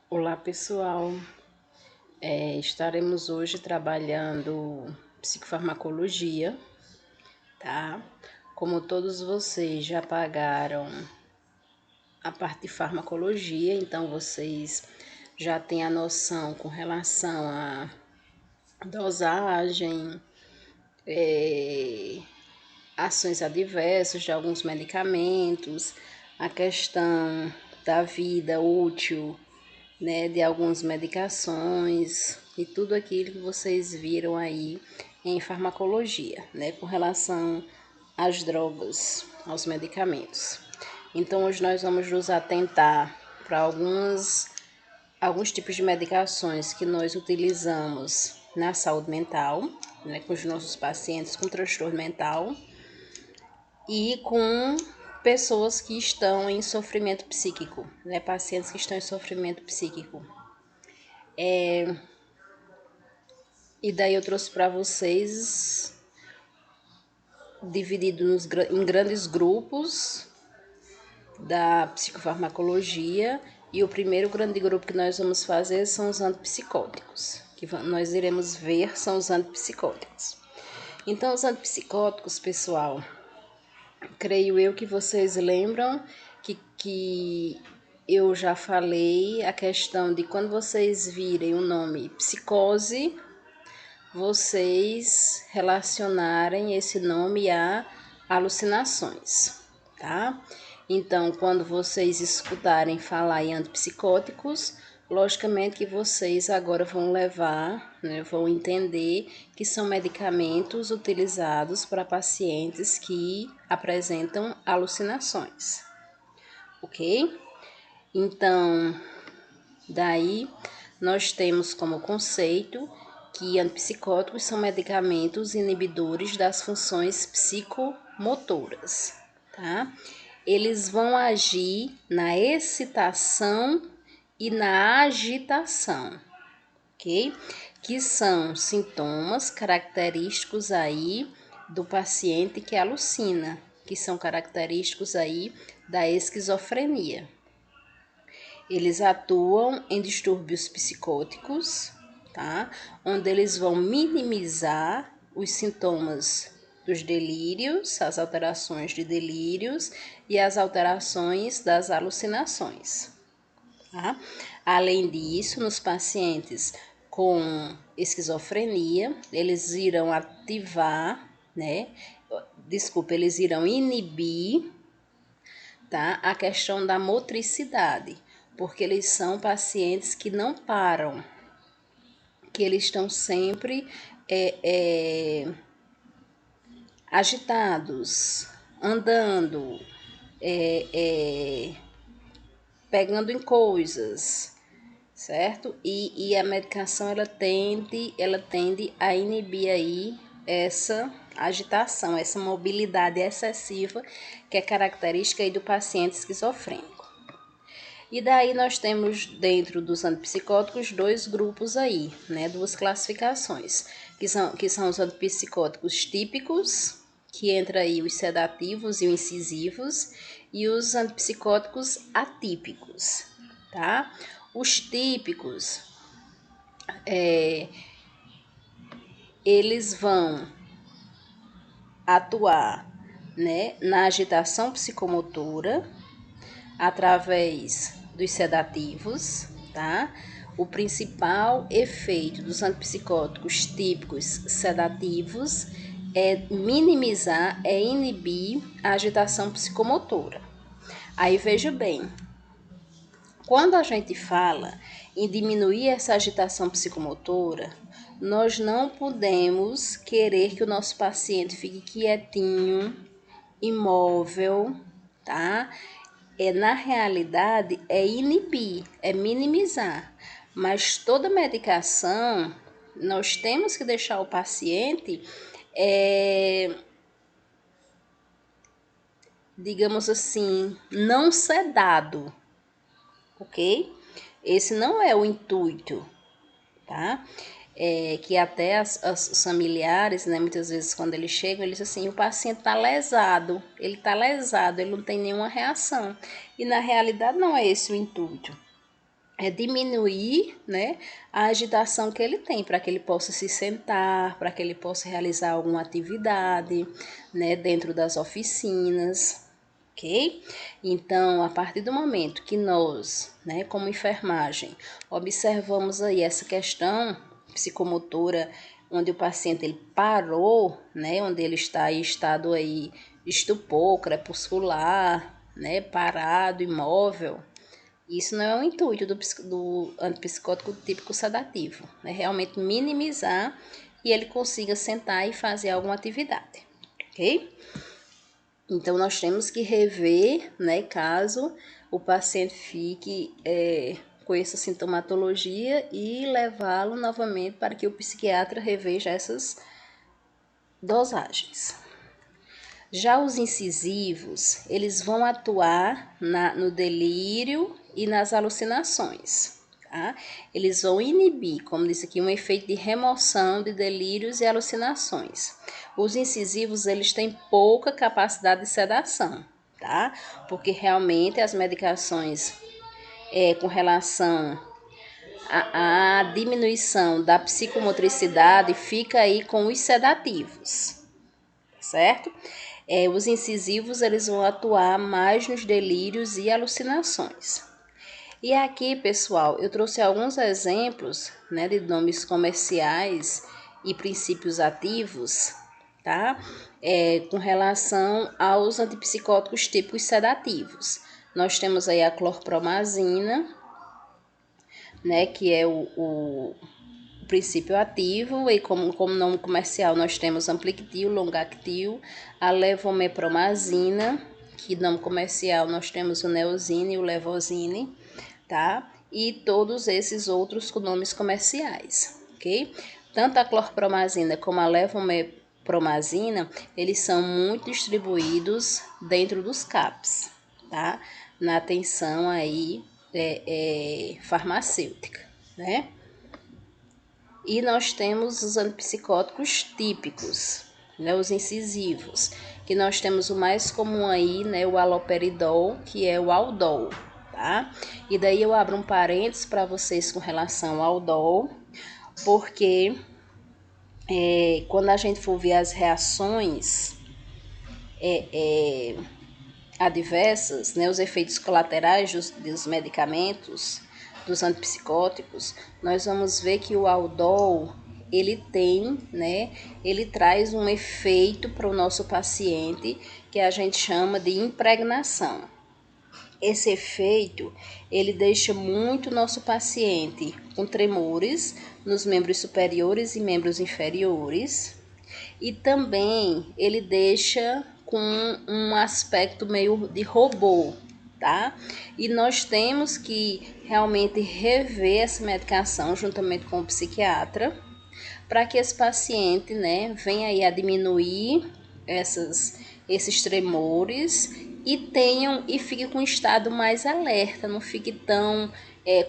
Olá pessoal, estaremos hoje trabalhando psicofarmacologia, tá? Como todos vocês já pagaram a parte de farmacologia, então vocês já têm a noção com relação à dosagem, ações adversas de alguns medicamentos, a questão da vida útil, né, de algumas medicações e tudo aquilo que vocês viram aí em farmacologia, né, com relação às drogas, aos medicamentos. Então, hoje nós vamos nos atentar para alguns tipos de medicações que nós utilizamos na saúde mental, né, com os nossos pacientes com transtorno mental e com pessoas que estão em sofrimento psíquico, né, pacientes que estão em sofrimento psíquico. E daí eu trouxe para vocês, dividido em grandes grupos da psicofarmacologia. E o primeiro grande grupo que nós vamos fazer são os antipsicóticos. Nós iremos ver são os antipsicóticos. Então, os antipsicóticos, pessoal, creio eu que vocês lembram que eu já falei a questão de quando vocês virem o nome psicose, vocês relacionarem esse nome a alucinações, tá? Então, quando vocês escutarem falar em antipsicóticos, logicamente que vocês agora vão levar, né, vão entender que são medicamentos utilizados para pacientes que apresentam alucinações, ok? Então, daí nós temos como conceito que antipsicóticos são medicamentos inibidores das funções psicomotoras, tá? Eles vão agir na excitação e na agitação, ok? Que são sintomas característicos aí do paciente que alucina, que são característicos aí da esquizofrenia. Eles atuam em distúrbios psicóticos, tá? Onde eles vão minimizar os sintomas dos delírios, as alterações de delírios e as alterações das alucinações, tá? Além disso, nos pacientes com esquizofrenia, eles irão ativar, né? Eles irão inibir, tá? A questão da motricidade, porque eles são pacientes que não param, que eles estão sempre agitados, andando, pegando em coisas, certo? E a medicação ela tende a inibir aí essa agitação, essa mobilidade excessiva que é característica aí do paciente esquizofrênico. E daí nós temos dentro dos antipsicóticos dois grupos aí, né, duas classificações, que são os antipsicóticos típicos, que entra aí os sedativos e os incisivos, e os antipsicóticos atípicos, tá? Os típicos, eles vão atuar, né, na agitação psicomotora, através dos sedativos, tá? O principal efeito dos antipsicóticos típicos sedativos é minimizar, é inibir a agitação psicomotora. Aí veja bem, quando a gente fala em diminuir essa agitação psicomotora, nós não podemos querer que o nosso paciente fique quietinho, imóvel, tá? Na realidade, é inibir, é minimizar. Mas toda medicação, nós temos que deixar o paciente, digamos assim, não sedado, ok? Esse não é o intuito, tá? Que até os familiares, né, muitas vezes quando eles chegam, eles dizem assim, o paciente está lesado, ele não tem nenhuma reação. E na realidade não é esse o intuito. diminuir, né, a agitação que ele tem, para que ele possa se sentar, para que ele possa realizar alguma atividade, né, dentro das oficinas, ok? Então, a partir do momento que nós, né, como enfermagem, observamos aí essa questão psicomotora, onde o paciente ele parou, né, onde ele está em estado aí estupor, crepuscular, né, parado, imóvel. Isso não é o intuito do antipsicótico típico sedativo, é realmente minimizar e ele consiga sentar e fazer alguma atividade, ok? Então, nós temos que rever, né, caso o paciente fique com essa sintomatologia e levá-lo novamente para que o psiquiatra reveja essas dosagens. Já os incisivos, eles vão atuar no delírio e nas alucinações, tá? Eles vão inibir, como disse aqui, um efeito de remoção de delírios e alucinações. Os incisivos, eles têm pouca capacidade de sedação, tá? Porque realmente as medicações com relação à diminuição da psicomotricidade fica aí com os sedativos, certo? Os incisivos eles vão atuar mais nos delírios e alucinações. E aqui, pessoal, eu trouxe alguns exemplos, né, de nomes comerciais e princípios ativos, tá? Com relação aos antipsicóticos típicos sedativos. Nós temos aí a clorpromazina, né, que é o princípio ativo, e como nome comercial nós temos Ampliqtil, Longactil, a levomepromazina, que nome comercial nós temos o Neosine e o Levozine, tá? E todos esses outros com nomes comerciais, ok? Tanto a clorpromazina como a levomepromazina, eles são muito distribuídos dentro dos CAPs, tá? Na atenção aí farmacêutica, né? E nós temos os antipsicóticos típicos, né, os incisivos, que nós temos o mais comum aí, né, o haloperidol, que é o Aldol, tá? E daí eu abro um parênteses para vocês com relação ao Aldol, porque quando a gente for ver as reações adversas, né, os efeitos colaterais dos medicamentos, dos antipsicóticos, nós vamos ver que o Aldol, ele tem, né, ele traz um efeito para o nosso paciente que a gente chama de impregnação. Esse efeito, ele deixa muito nosso paciente com tremores nos membros superiores e membros inferiores, e também ele deixa com um aspecto meio de robô, tá? E nós temos que realmente rever essa medicação juntamente com o psiquiatra, para que esse paciente, né, venha aí a diminuir esses tremores e fique com um estado mais alerta, não fique tão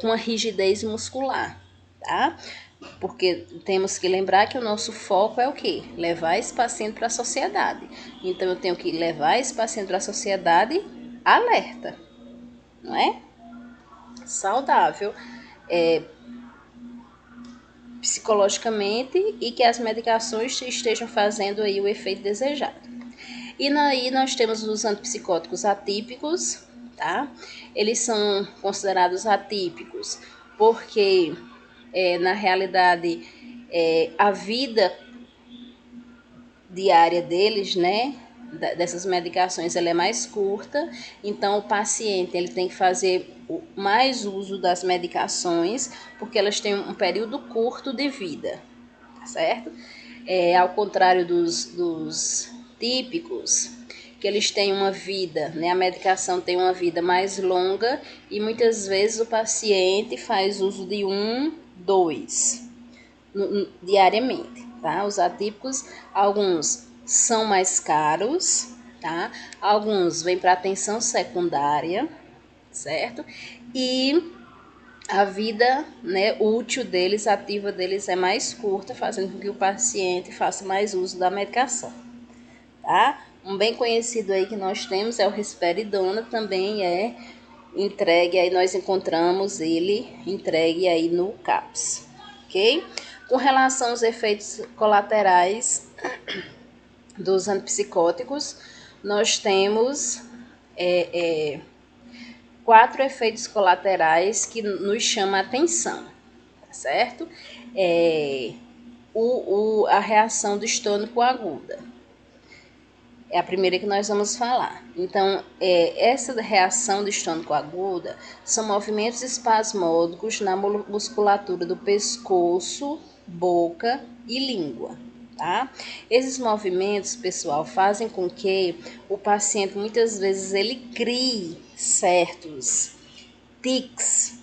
com uma rigidez muscular, tá? Porque temos que lembrar que o nosso foco é o quê? Levar esse paciente para a sociedade. Então, eu tenho que levar esse paciente para a sociedade alerta, não é? Saudável, psicologicamente, e que as medicações estejam fazendo aí o efeito desejado. E aí nós temos os antipsicóticos atípicos, tá? Eles são considerados atípicos porque, na realidade, a vida diária deles, né, dessas medicações, ela é mais curta, então o paciente ele tem que fazer mais uso das medicações, porque elas têm um período curto de vida, tá certo? Ao contrário dos típicos, que eles têm uma vida, né, a medicação tem uma vida mais longa, e muitas vezes o paciente faz uso de 2 diariamente, tá? Os atípicos, alguns são mais caros, tá? Alguns vêm para atenção secundária, certo? E a vida, né, útil deles, ativa deles é mais curta, fazendo com que o paciente faça mais uso da medicação, tá? Um bem conhecido aí que nós temos é o risperidona, também é entregue, aí nós encontramos ele entregue aí no CAPS, ok? Com relação aos efeitos colaterais dos antipsicóticos, nós temos 4 efeitos colaterais que nos chamam a atenção, tá certo? A reação do estômago aguda. É a primeira que nós vamos falar. Então, essa reação do estômago aguda são movimentos espasmódicos na musculatura do pescoço, boca e língua. Tá? Esses movimentos, pessoal, fazem com que o paciente muitas vezes ele crie certos tics,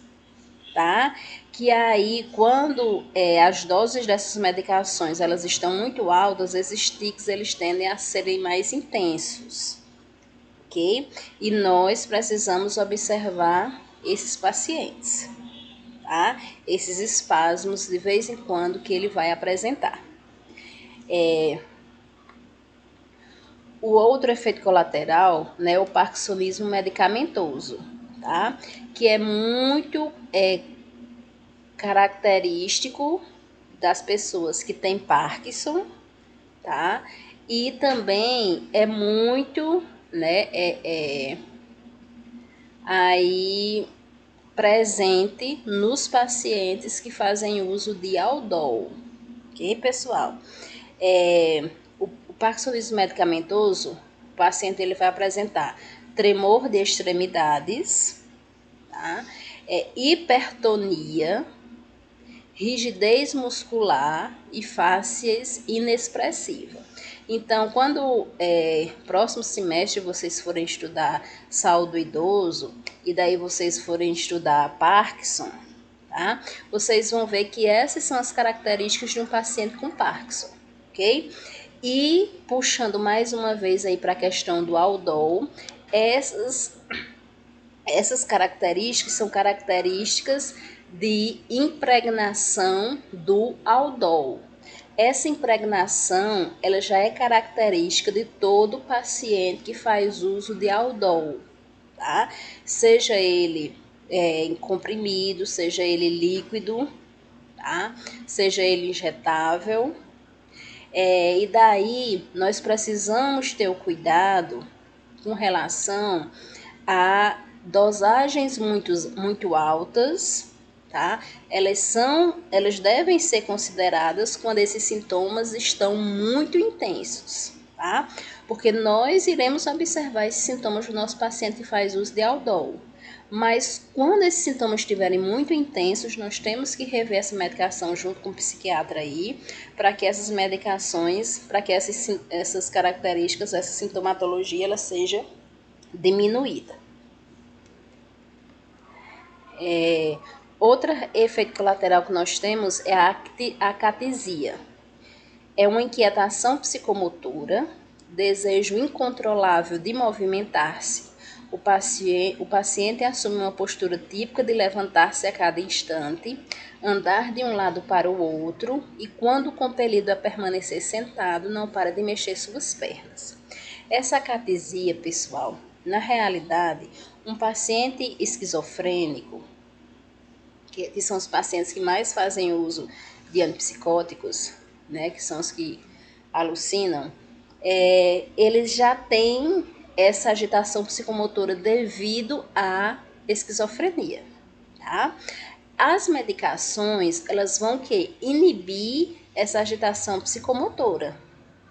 tá? Que aí, quando as doses dessas medicações elas estão muito altas, esses tics eles tendem a serem mais intensos, ok? E nós precisamos observar esses pacientes, tá? Esses espasmos de vez em quando que ele vai apresentar. O outro efeito colateral, né, o parkinsonismo medicamentoso, tá? Que é muito característico das pessoas que têm Parkinson, tá? E também é muito, né, aí presente nos pacientes que fazem uso de Aldol, ok, pessoal? O parkinsonismo medicamentoso, o paciente ele vai apresentar tremor de extremidades, tá? Hipertonia, rigidez muscular e fáscias inexpressiva. Então, quando próximo semestre vocês forem estudar saúde do idoso e daí vocês forem estudar Parkinson, tá? Vocês vão ver que essas são as características de um paciente com Parkinson, ok? E puxando mais uma vez aí para a questão do Aldol, essas características são características de impregnação do aldol. Essa impregnação ela já é característica de todo paciente que faz uso de aldol, tá? Seja ele em comprimido, seja ele líquido, tá? Seja ele injetável. E daí nós precisamos ter o cuidado com relação a dosagens muito altas, tá? Elas devem ser consideradas quando esses sintomas estão muito intensos, tá? Porque nós iremos observar esses sintomas do nosso paciente que faz uso de Aldol. Mas quando esses sintomas estiverem muito intensos, nós temos que rever essa medicação junto com o psiquiatra aí, para que essas medicações, para que essas características, essa sintomatologia, ela seja diminuída. Outro efeito colateral que nós temos é a acatesia. É uma inquietação psicomotora, desejo incontrolável de movimentar-se. O paciente assume uma postura típica de levantar-se a cada instante, andar de um lado para o outro e, quando compelido a permanecer sentado, não para de mexer suas pernas. Essa acatesia, pessoal, na realidade, um paciente esquizofrênico, que são os pacientes que mais fazem uso de antipsicóticos, né, que são os que alucinam, eles já têm essa agitação psicomotora devido à esquizofrenia, tá? As medicações, elas vão inibir essa agitação psicomotora,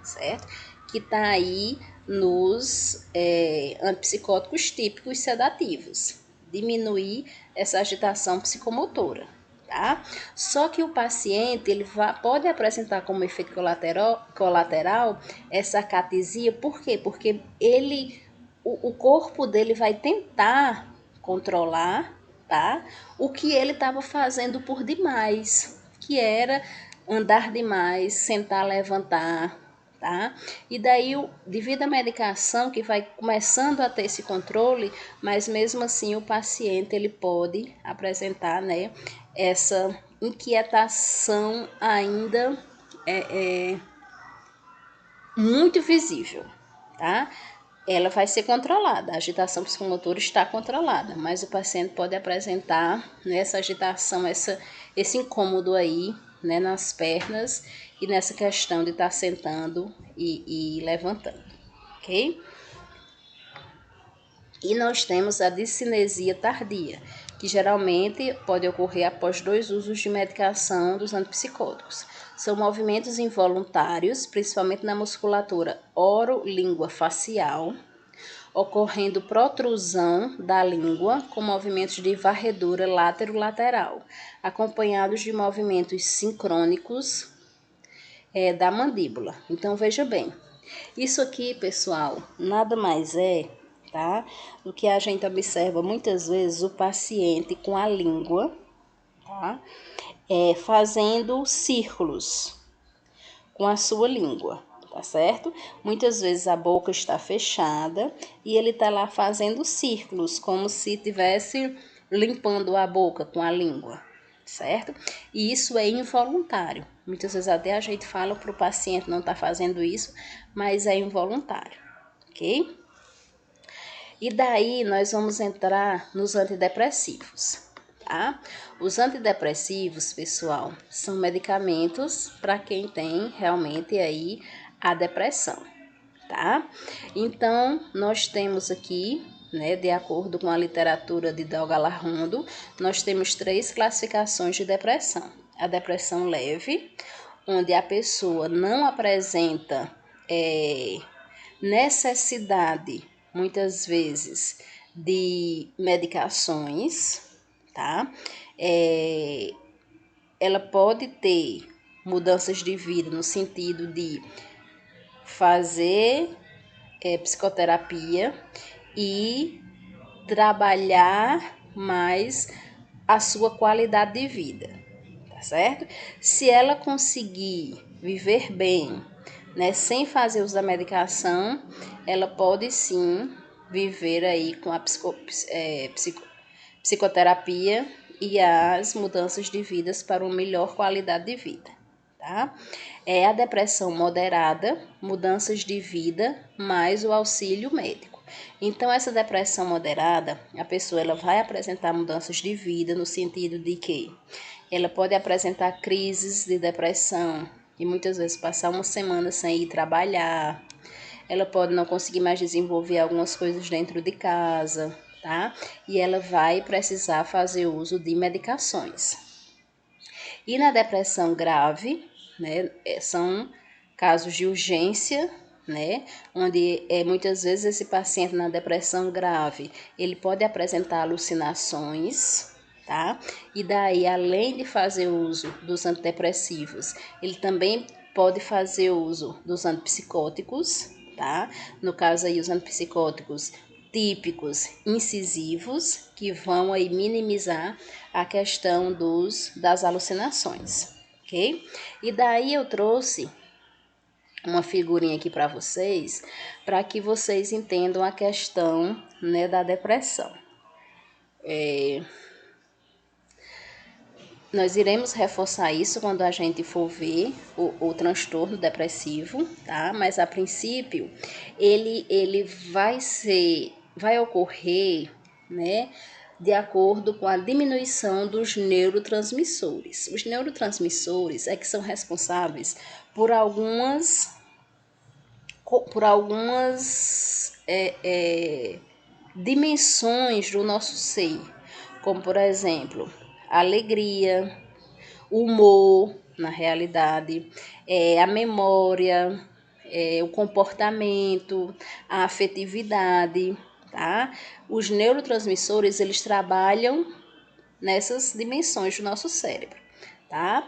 certo? Que está aí nos antipsicóticos típicos sedativos, diminuir essa agitação psicomotora, tá? Só que o paciente ele pode apresentar como efeito colateral essa acatesia, por quê? Porque o corpo dele vai tentar controlar, tá? O que ele estava fazendo por demais, que era andar demais, sentar, levantar, tá? E daí, devido à medicação que vai começando a ter esse controle, mas mesmo assim o paciente ele pode apresentar, né, essa inquietação ainda muito visível, tá? ela vai ser controlada, a agitação psicomotora está controlada, mas o paciente pode apresentar, né, essa agitação, esse incômodo aí, né, nas pernas e nessa questão de estar sentando e levantando, ok? E nós temos a discinesia tardia, que geralmente pode ocorrer após 2 usos de medicação dos antipsicóticos. São movimentos involuntários, principalmente na musculatura oro-língua facial, ocorrendo protrusão da língua com movimentos de varredura látero-lateral, acompanhados de movimentos sincrônicos da mandíbula. Então, veja bem, isso aqui, pessoal, nada mais é, tá, do que a gente observa muitas vezes o paciente com a língua, tá, fazendo círculos com a sua língua, tá certo? Muitas vezes a boca está fechada e ele tá lá fazendo círculos, como se tivesse limpando a boca com a língua, certo? E isso é involuntário. Muitas vezes até a gente fala para o paciente não estar fazendo isso, mas é involuntário, ok? E daí nós vamos entrar nos antidepressivos, tá? Os antidepressivos, pessoal, são medicamentos para quem tem realmente aí a depressão, tá? Então, nós temos aqui, né, de acordo com a literatura de Dalgalarrondo, nós temos 3 classificações de depressão. A depressão leve, onde a pessoa não apresenta necessidade, muitas vezes, de medicações, tá? Ela pode ter mudanças de vida no sentido de fazer psicoterapia e trabalhar mais a sua qualidade de vida, tá certo? Se ela conseguir viver bem, né, sem fazer uso da medicação, ela pode sim viver aí com a psicoterapia e as mudanças de vidas para uma melhor qualidade de vida, tá? É a depressão moderada, mudanças de vida, mais o auxílio médico. Então, essa depressão moderada, a pessoa ela vai apresentar mudanças de vida no sentido de que ela pode apresentar crises de depressão e muitas vezes passar uma semana sem ir trabalhar. Ela pode não conseguir mais desenvolver algumas coisas dentro de casa, tá? E ela vai precisar fazer uso de medicações. E na depressão grave, né, são casos de urgência, né, onde muitas vezes esse paciente na depressão grave, ele pode apresentar alucinações, tá? E daí, além de fazer uso dos antidepressivos, ele também pode fazer uso dos antipsicóticos, tá? No caso aí, os antipsicóticos típicos incisivos, que vão aí minimizar a questão das alucinações, ok? E daí eu trouxe uma figurinha aqui para que vocês entendam a questão, né, da depressão. Nós iremos reforçar isso quando a gente for ver o transtorno depressivo, tá? Mas a princípio ele vai ocorrer, né, de acordo com a diminuição dos neurotransmissores. Os neurotransmissores é que são responsáveis por algumas dimensões do nosso ser, como por exemplo, a alegria, o humor, na realidade, a memória, o comportamento, a afetividade, tá? Os neurotransmissores, eles trabalham nessas dimensões do nosso cérebro, tá?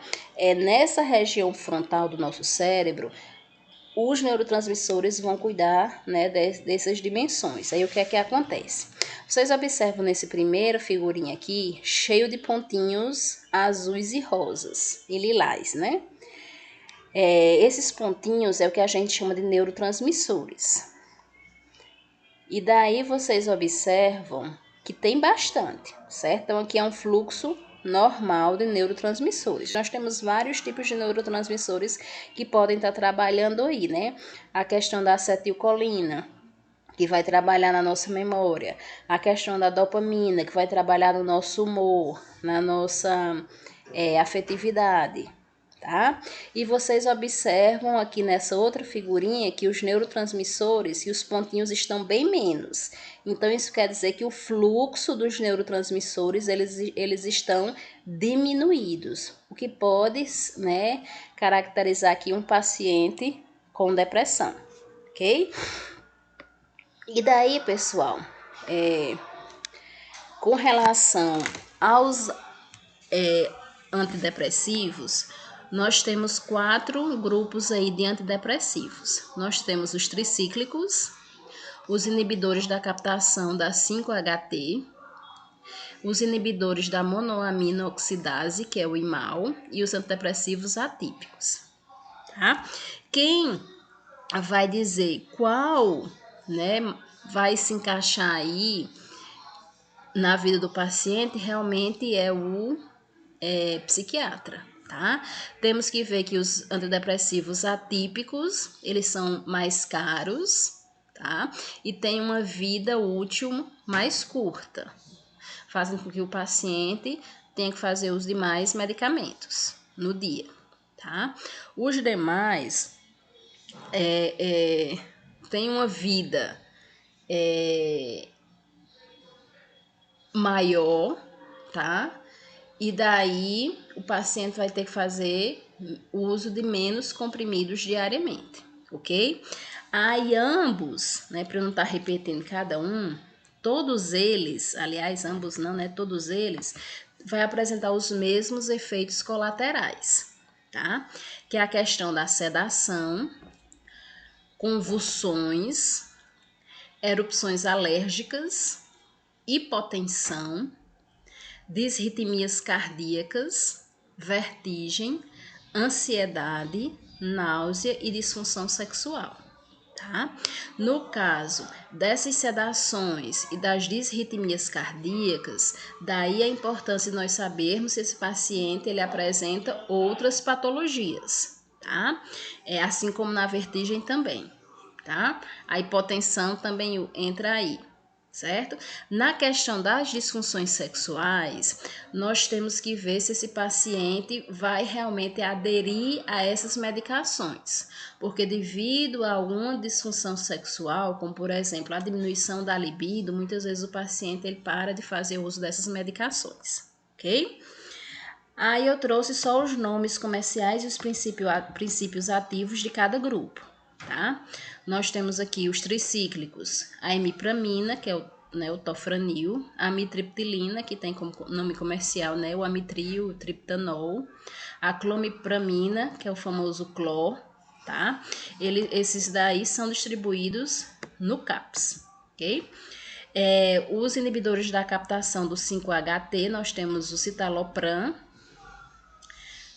Nessa região frontal do nosso cérebro, os neurotransmissores vão cuidar, né, dessas dimensões. Aí o que é que acontece? Vocês observam nesse primeiro figurinha aqui, cheio de pontinhos azuis e rosas, e lilás, né? Esses pontinhos é o que a gente chama de neurotransmissores. E daí vocês observam que tem bastante, certo? Então aqui é um fluxo normal de neurotransmissores. Nós temos vários tipos de neurotransmissores que podem estar trabalhando aí, né? A questão da acetilcolina, que vai trabalhar na nossa memória, a questão da dopamina, que vai trabalhar no nosso humor, na nossa afetividade, tá? E vocês observam aqui nessa outra figurinha que os neurotransmissores e os pontinhos estão bem menos. Então, isso quer dizer que o fluxo dos neurotransmissores, eles estão diminuídos, o que pode, né, caracterizar aqui um paciente com depressão, ok? E daí, pessoal, com relação aos antidepressivos, nós temos 4 grupos aí de antidepressivos. Nós temos os tricíclicos, os inibidores da captação da 5-HT, os inibidores da monoamina oxidase, que é o IMAO, e os antidepressivos atípicos, tá? Quem vai dizer qual, né, vai se encaixar aí na vida do paciente realmente é o psiquiatra, tá? Temos que ver que os antidepressivos atípicos, eles são mais caros, tá? E tem uma vida útil mais curta, fazem com que o paciente tenha que fazer uso de mais medicamentos no dia, tá? Os demais têm uma vida maior, tá? E daí o paciente vai ter que fazer uso de menos comprimidos diariamente, ok? Aí ambos, né, para eu não estar repetindo cada um, todos eles, aliás, ambos não, né, todos eles, vai apresentar os mesmos efeitos colaterais, tá? Que é a questão da sedação, convulsões, erupções alérgicas, hipotensão, disritmias cardíacas, vertigem, ansiedade, náusea e disfunção sexual, tá? No caso dessas sedações e das disritmias cardíacas, daí a importância de nós sabermos se esse paciente ele apresenta outras patologias, tá? Assim como na vertigem também, tá? A hipotensão também entra aí, certo? Na questão das disfunções sexuais, nós temos que ver se esse paciente vai realmente aderir a essas medicações, porque devido a alguma disfunção sexual, como por exemplo a diminuição da libido, muitas vezes o paciente ele para de fazer uso dessas medicações, ok? Aí eu trouxe só os nomes comerciais e os princípios ativos de cada grupo, tá? Nós temos aqui os tricíclicos, a imipramina, que é o tofranil, a amitriptilina, que tem como nome comercial, né, o amitril, o triptanol, a clomipramina, que é o famoso clor, tá? Esses daí são distribuídos no CAPS, ok? Os inibidores da captação do 5-HT, nós temos o citalopram,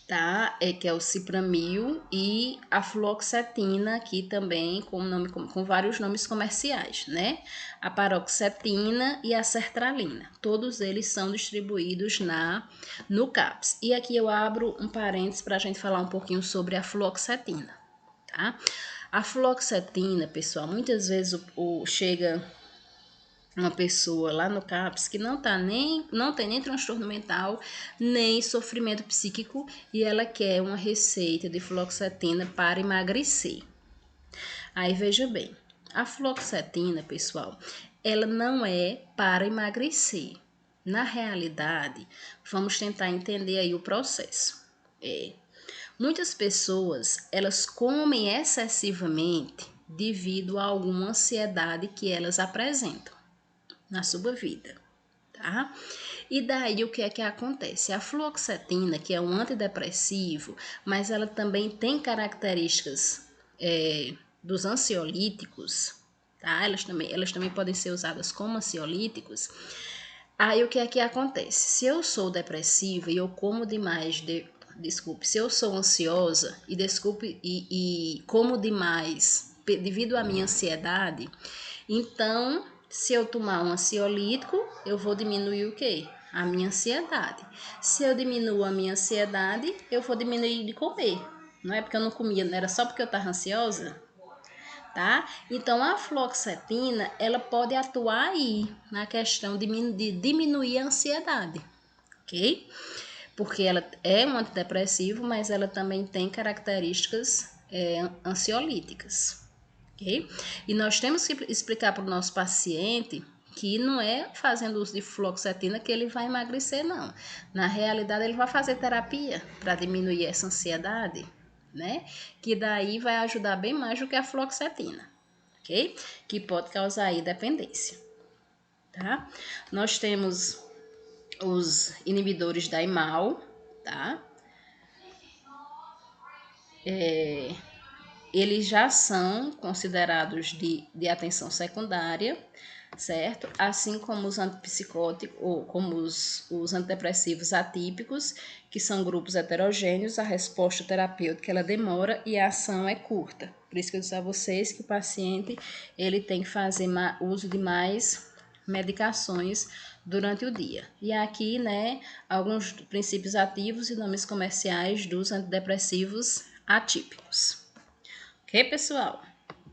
tá? Que é o cipramil, e a fluoxetina, aqui também com vários nomes comerciais, né? A paroxetina e a sertralina. Todos eles são distribuídos no CAPS. E aqui eu abro um parênteses para a gente falar um pouquinho sobre a fluoxetina, tá? A fluoxetina, pessoal, muitas vezes chega uma pessoa lá no CAPS que não tem nem transtorno mental, nem sofrimento psíquico, e ela quer uma receita de fluoxetina para emagrecer. Aí veja bem, a fluoxetina, pessoal, ela não é para emagrecer. Na realidade, vamos tentar entender aí o processo. Muitas pessoas, elas comem excessivamente devido a alguma ansiedade que elas apresentam na sua vida, tá? E daí o que é que acontece? A fluoxetina, que é um antidepressivo, mas ela também tem características dos ansiolíticos, tá? Elas também podem ser usadas como ansiolíticos. Aí o que é que acontece? Se eu sou depressiva e eu como demais se eu sou ansiosa e como demais devido à minha ansiedade, então se eu tomar um ansiolítico, eu vou diminuir o quê? A minha ansiedade. Se eu diminuo a minha ansiedade, eu vou diminuir de comer. Não é porque eu não comia, não era só porque eu estava ansiosa? tá? Então, a fluoxetina, ela pode atuar aí na questão de diminuir a ansiedade, ok? Porque ela é um antidepressivo, mas ela também tem características ansiolíticas, ok? E nós temos que explicar para o nosso paciente que não é fazendo uso de fluoxetina que ele vai emagrecer, não. Na realidade, ele vai fazer terapia para diminuir essa ansiedade, né? Que daí vai ajudar bem mais do que a fluoxetina, ok? Que pode causar aí dependência, tá? Nós temos os inibidores da IMAL, tá? Eles já são considerados de atenção secundária, certo? Assim como os antipsicóticos, ou como os antidepressivos atípicos, que são grupos heterogêneos, a resposta terapêutica ela demora e a ação é curta. Por isso que eu disse a vocês que o paciente ele tem que fazer uso de mais medicações durante o dia. E aqui, né, alguns princípios ativos e nomes comerciais dos antidepressivos atípicos. Ok, pessoal?